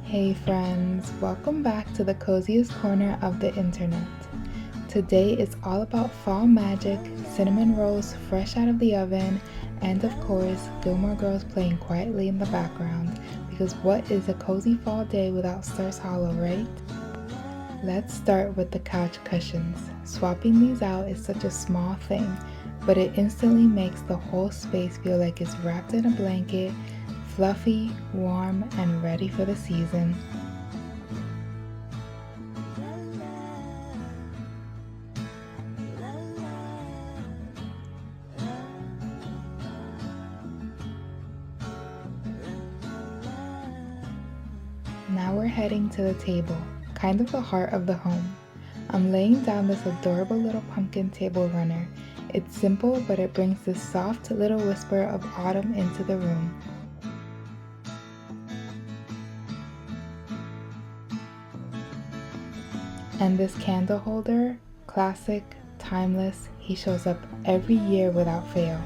Hey friends, welcome back to the coziest corner of the internet. Today is all about fall magic, cinnamon rolls fresh out of the oven, and of course, Gilmore Girls playing quietly in the background, because what is a cozy fall day without Stars Hollow, right? Let's start with the couch cushions. Swapping these out is such a small thing, but it instantly makes the whole space feel like it's wrapped in a blanket, fluffy, warm, and ready for the season. Now we're heading to the table, kind of the heart of the home. I'm laying down this adorable little pumpkin table runner. It's simple, but it brings this soft little whisper of autumn into the room. And this candle holder, classic, timeless, he shows up every year without fail.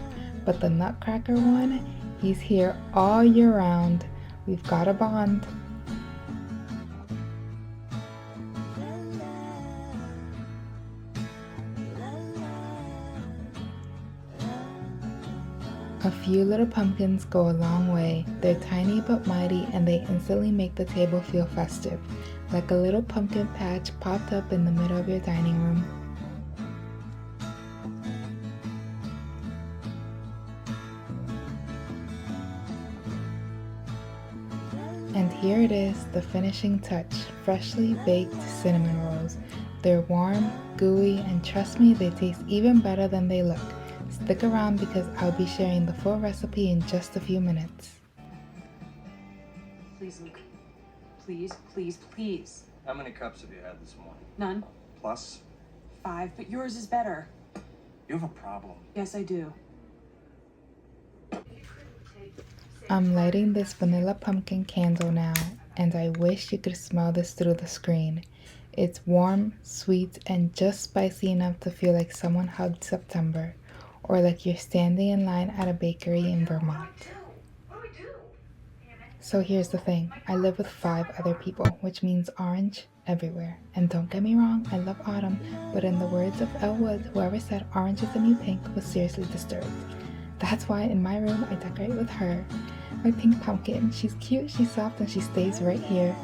But the Nutcracker one, he's here all year round. We've got a bond. A few little pumpkins go a long way. They're tiny but mighty, and they instantly make the table feel festive, like a little pumpkin patch popped up in the middle of your dining room. And here it is, the finishing touch, freshly baked cinnamon rolls. They're warm, gooey, and trust me, they taste even better than they look. Stick around because I'll be sharing the full recipe in just a few minutes. Please, Luke. Please, please, please. How many cups have you had this morning? None. Plus? 5, but yours is better. You have a problem. Yes, I do. I'm lighting this vanilla pumpkin candle now, and I wish you could smell this through the screen. It's warm, sweet, and just spicy enough to feel like someone hugged September, or like you're standing in line at a bakery in Vermont. So here's the thing, I live with 5 other people, which means orange everywhere. And don't get me wrong, I love autumn, but in the words of Elle Woods, whoever said orange is the new pink was seriously disturbed. That's why in my room I decorate with her. My pink pumpkin, she's cute, she's soft, and she stays right here.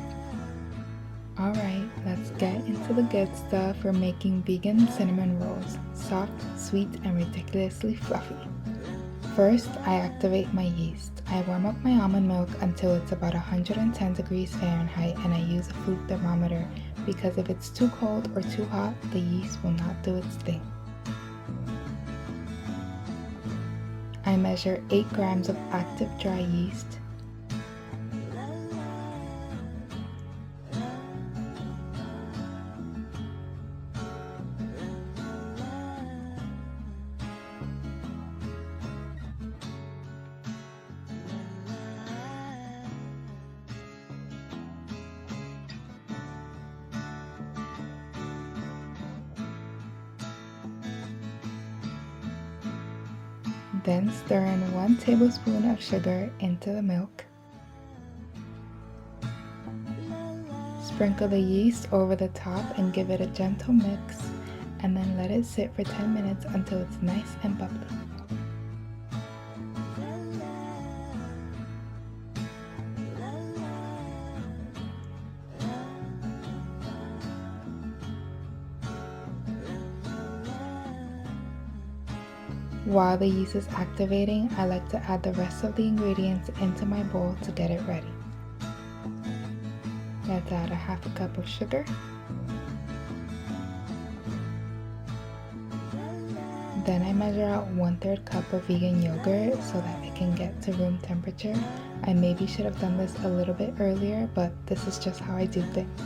Alright, let's get into the good stuff. We're making vegan cinnamon rolls. Soft, sweet, and ridiculously fluffy. First, I activate my yeast. I warm up my almond milk until it's about 110 degrees Fahrenheit, and I use a food thermometer because if it's too cold or too hot, the yeast will not do its thing. I measure 8 grams of active dry yeast. Then stir in 1 tablespoon of sugar into the milk. Sprinkle the yeast over the top and give it a gentle mix, and then let it sit for 10 minutes until it's nice and bubbly. While the yeast is activating, I like to add the rest of the ingredients into my bowl to get it ready. Let's add a half a cup of sugar. Then I measure out 1/3 cup of vegan yogurt so that it can get to room temperature. I maybe should have done this a little bit earlier, but this is just how I do things.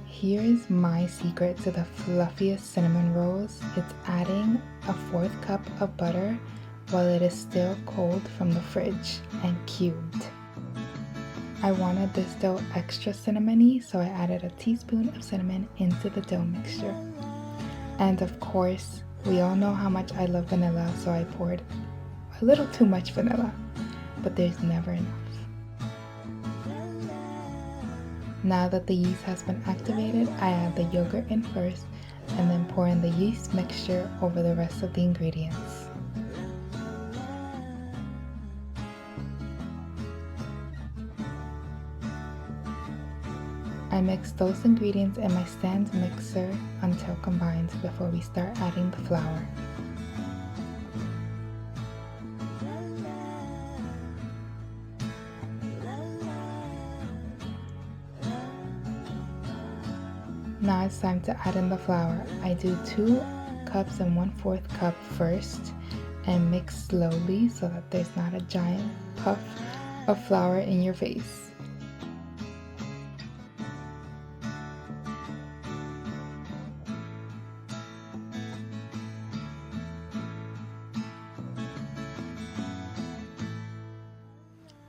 Here is my secret to the fluffiest cinnamon rolls. It's adding a 1/4 cup of butter while it is still cold from the fridge and cubed. I wanted this dough extra cinnamony, so I added a teaspoon of cinnamon into the dough mixture. And of course, We all know how much I love vanilla, so I poured a little too much vanilla, but there's never enough. Now that the yeast has been activated, I add the yogurt in first and then pour in the yeast mixture over the rest of the ingredients. I mix those ingredients in my stand mixer until combined before we start adding the flour. Now it's time to add in the flour. I do 2 cups and 1/4 cup first and mix slowly so that there's not a giant puff of flour in your face.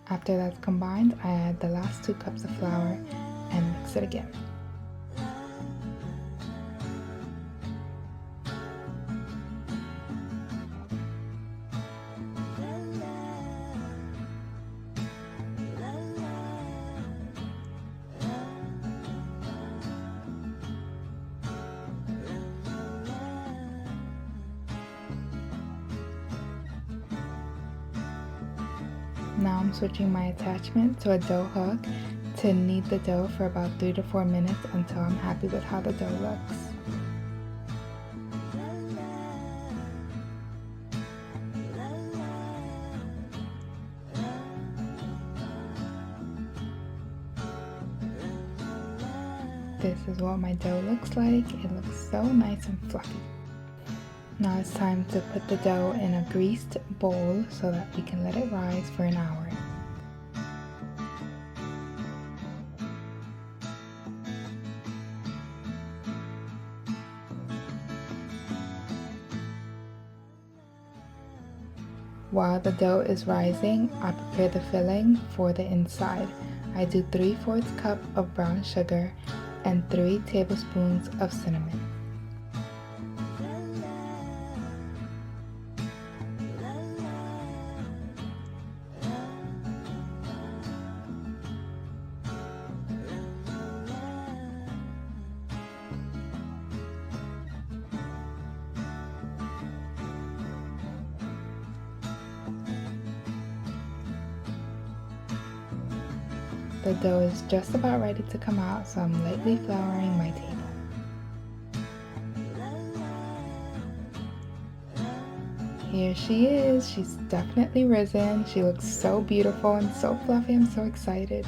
After that's combined, I add the last 2 cups of flour and mix it again. Now I'm switching my attachment to a dough hook to knead the dough for about 3 to 4 minutes until I'm happy with how the dough looks. This is what my dough looks like. It looks so nice and fluffy. Now it's time to put the dough in a greased bowl so that we can let it rise for an hour. While the dough is rising, I prepare the filling for the inside. I do 3/4 cup of brown sugar and 3 tablespoons of cinnamon. The dough is just about ready to come out, so I'm lightly flouring my table. Here she is. She's definitely risen. She looks so beautiful and so fluffy. I'm so excited.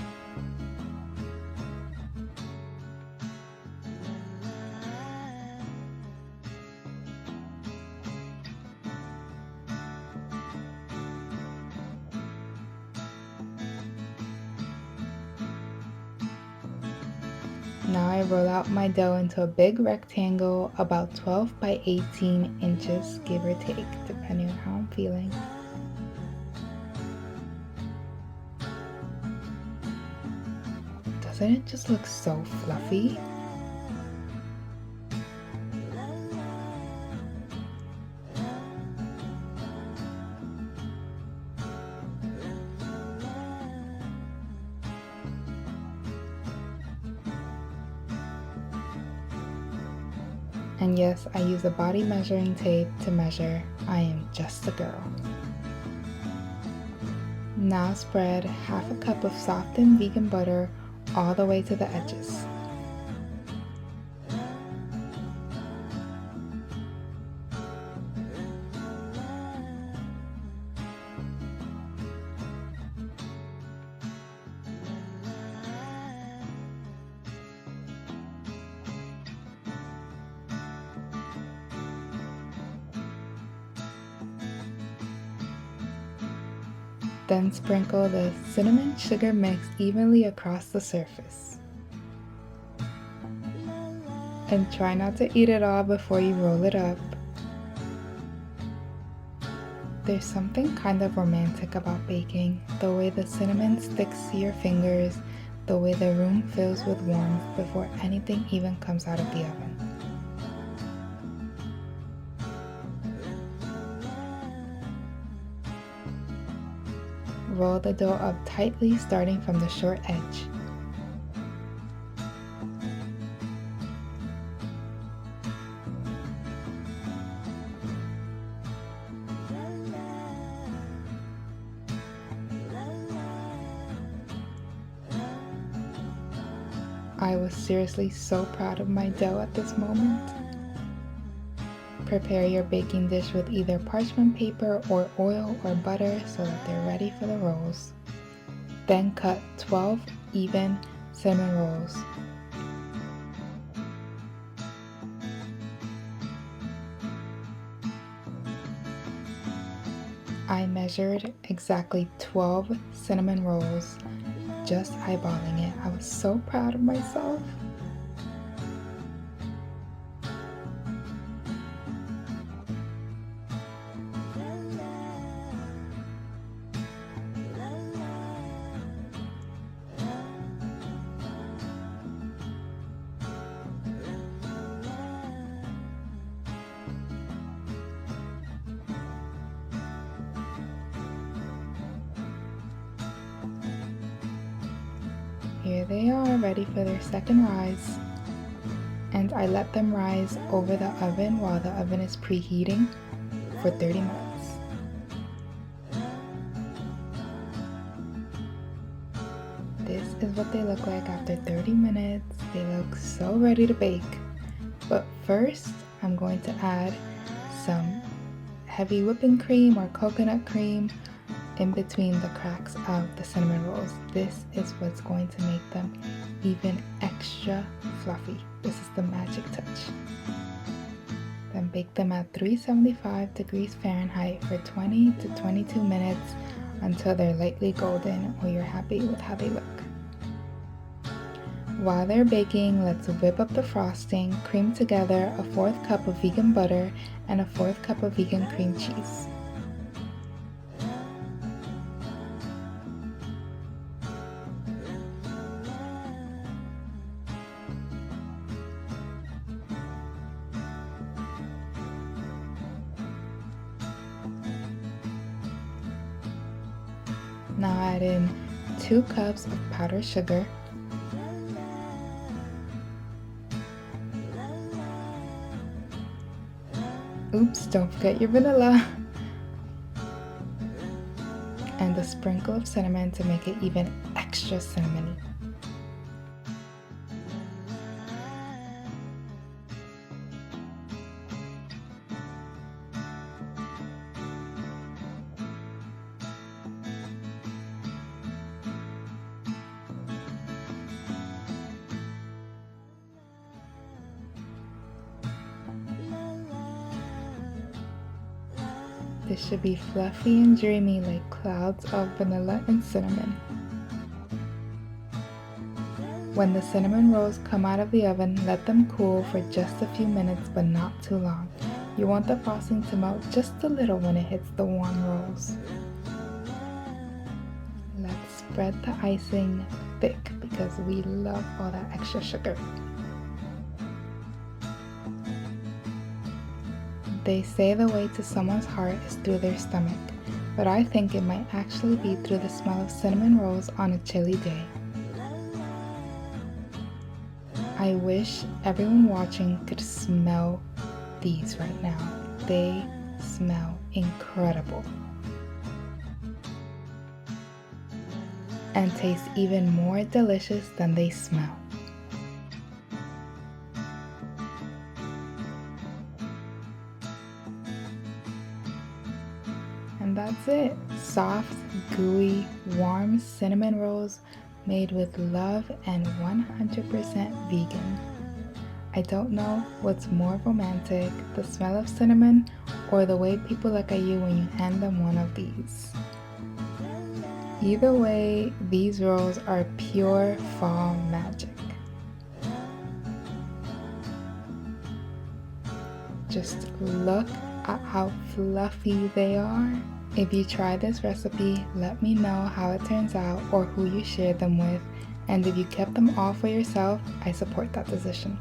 Now I roll out my dough into a big rectangle about 12 by 18 inches, give or take, depending on how I'm feeling. Doesn't it just look so fluffy? And yes, I use a body measuring tape to measure. I am just a girl. Now spread half a cup of softened vegan butter all the way to the edges. Then sprinkle the cinnamon sugar mix evenly across the surface. And try not to eat it all before you roll it up. There's something kind of romantic about baking, the way the cinnamon sticks to your fingers, the way the room fills with warmth before anything even comes out of the oven. Roll the dough up tightly, starting from the short edge. I was seriously so proud of my dough at this moment. Prepare your baking dish with either parchment paper or oil or butter so that they're ready for the rolls. Then cut 12 even cinnamon rolls. I measured exactly 12 cinnamon rolls, just eyeballing it. I was so proud of myself. Here they are, ready for their second rise. And I let them rise over the oven while the oven is preheating for 30 minutes. This is what they look like after 30 minutes. They look so ready to bake. But first, I'm going to add some heavy whipping cream or coconut cream in between the cracks of the cinnamon rolls. This is what's going to make them even extra fluffy. This is the magic touch. Then bake them at 375 degrees Fahrenheit for 20 to 22 minutes until they're lightly golden or you're happy with how they look. While they're baking, let's whip up the frosting. Cream together a 1/4 cup of vegan butter and a 1/4 cup of vegan cream cheese. Now add in 2 cups of powdered sugar, oops, don't forget your vanilla, and a sprinkle of cinnamon to make it even extra cinnamony. This should be fluffy and dreamy like clouds of vanilla and cinnamon. When the cinnamon rolls come out of the oven, let them cool for just a few minutes, but not too long. You want the frosting to melt just a little when it hits the warm rolls. Let's spread the icing thick because we love all that extra sugar. They say the way to someone's heart is through their stomach, but I think it might actually be through the smell of cinnamon rolls on a chilly day. I wish everyone watching could smell these right now. They smell incredible. And taste even more delicious than they smell. And that's it. Soft, gooey, warm cinnamon rolls made with love and 100% vegan. I don't know what's more romantic, the smell of cinnamon or the way people look at you when you hand them one of these. Either way, these rolls are pure fall magic. Just look at how fluffy they are. If you try this recipe, let me know how it turns out or who you shared them with, and if you kept them all for yourself, I support that decision.